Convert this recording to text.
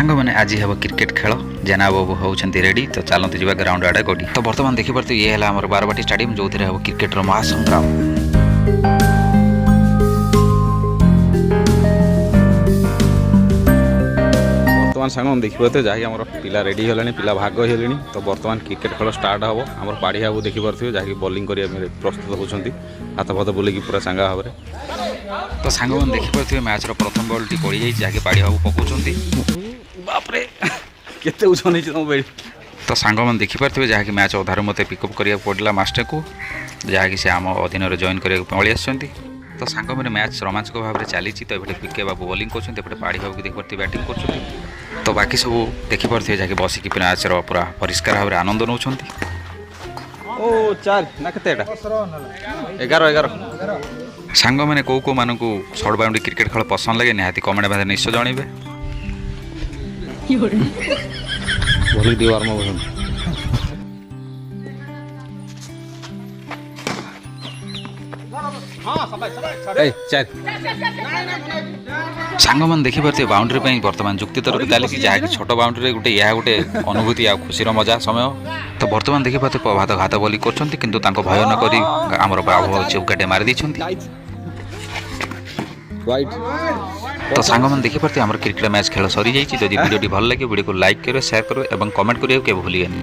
ସାଙ୍ଗମାନେ ଆଜି ହେବ କ୍ରିକେଟ ଖେଳ। ଜେନା ବାବୁ ହେଉଛନ୍ତି ରେଡ଼ି, ତ ଚାଲନ୍ତୁ ଯିବା ଗ୍ରାଉଣ୍ଡ ଆଡ଼େ ଗୋଟି। ତ ବର୍ତ୍ତମାନ ଦେଖିପାରୁଥିବେ ଇଏ ହେଲା ଆମର ବାରବାଟୀ ଷ୍ଟାଡିୟମ, ଯେଉଁଥିରେ ହେବ କ୍ରିକେଟର ମହାସଂଗ୍ରାମ। ବର୍ତ୍ତମାନ ସାଙ୍ଗମାନେ ଦେଖିପାରୁଥିବେ ଯାହାକି ଆମର ପିଲା ରେଡ଼ି ହେଲେଣି, ପିଲା ଭାଗ ହେଲେଣି। ତ ବର୍ତ୍ତମାନ କ୍ରିକେଟ ଖେଳ ଷ୍ଟାର୍ଟ ହେବ। ଆମର ପାଢ଼ୀ ବାବୁ ଦେଖିପାରୁଥିବେ ଯାହାକି ବୋଲିଂ କରିବା ପାଇଁ ପ୍ରସ୍ତୁତ ହେଉଛନ୍ତି, ହାତ ଫାତ ବୁଲିକି ପୁରା ସାଙ୍ଗା ଭାବରେ। ତ ସାଙ୍ଗମାନେ ଦେଖିପାରୁଥିବେ ମ୍ୟାଚ୍ର ପ୍ରଥମ ବଲ୍ଟି ପଡ଼ିଯାଇଛି, ଯାହାକି ପାଢ଼ୀ ବାବୁ ପକାଉଛନ୍ତି। ବାପରେ କେତେ ଓଜନ ହେଇଛି ତମ ବେଳି। ତ ସାଙ୍ଗମାନେ ଦେଖିପାରୁଥିବେ ଯାହାକି ମ୍ୟାଚ୍ ଅଧାରୁ ମୋତେ ପିକଅପ୍ କରିବାକୁ ପଡ଼ିଲା ମାଷ୍ଟରକୁ, ଯାହାକି ସେ ଆମ ଅଧୀନରେ ଜଏନ୍ କରିବାକୁ ପଳେଇ ଆସିଛନ୍ତି। ତ ସାଙ୍ଗମାନେ ମ୍ୟାଚ୍ ରୋମାଞ୍ଚକ ଭାବରେ ଚାଲିଛି। ତ ଏପଟେ ପିକେ ବାବୁ ବୋଲିଂ କରୁଛନ୍ତି, ଏପଟେ ପାଢ଼ୀ ବାବୁ ଦେଖିପାରୁଥିବେ ବ୍ୟାଟିଂ କରୁଛନ୍ତି। ତ ବାକି ସବୁ ଦେଖିପାରୁଥିବେ ଯାହାକି ବସିକି ମ୍ୟାଚ୍ର ପୁରା ପରିଷ୍କାର ଭାବରେ ଆନନ୍ଦ ନେଉଛନ୍ତି। ଓ 4 ନା କେତେ ଏଟା 11 ସାଙ୍ଗମାନେ କେଉଁ କେଉଁମାନଙ୍କୁ ସର୍ଟ ବାଉଣ୍ଡ୍ରି କ୍ରିକେଟ ଖେଳ ପସନ୍ଦ ଲାଗେ ନିହାତି କମେଣ୍ଟ ମାଧ୍ୟମରେ ନିଶ୍ଚୟ ଜଣାଇବେ। ଭଲ ଟିକେ ବାର୍ମ ବସନ୍ତୁ। ସାଙ୍ଗମାନେ ଦେଖିପାରୁଥିବେ ବାଉଣ୍ଡ୍ରି ପାଇଁ ବର୍ତ୍ତମାନ ଯୁକ୍ତିତର୍କ ଚାଲିଛି, ଯାହାକି ଛୋଟ ବାଉଣ୍ଡ୍ରିରେ ଗୋଟେ ଏହା ଗୋଟେ ଅନୁଭୂତି ଆଉ ଖୁସିର ମଜା ସମୟ। ତ ବର୍ତ୍ତମାନ ଦେଖିପାରୁଥିବେ ପ୍ରଭାତ ଘାତ ବୋଲି କରୁଛନ୍ତି, କିନ୍ତୁ ତାଙ୍କ ଭୟ ନ କରି ଆମର ବାବୁ ଚୌକାଟେ ମାରି ଦେଇଛନ୍ତି। ତ ସାଙ୍ଗମାନେ ଦେଖିପାରୁଥିବେ ଆମର କ୍ରିକେଟ ମ୍ୟାଚ୍ ଖେଳ ସରିଯାଇଛି। ଯଦି ଭିଡ଼ିଓଟି ଭଲ ଲାଗିବ ଭିଡ଼ିଓକୁ ଲାଇକ୍ କରିବେ, ସେୟାର କରିବେ ଏବଂ କମେଣ୍ଟ କରିବାକୁ କେବେ ଭୁଲିବେନି।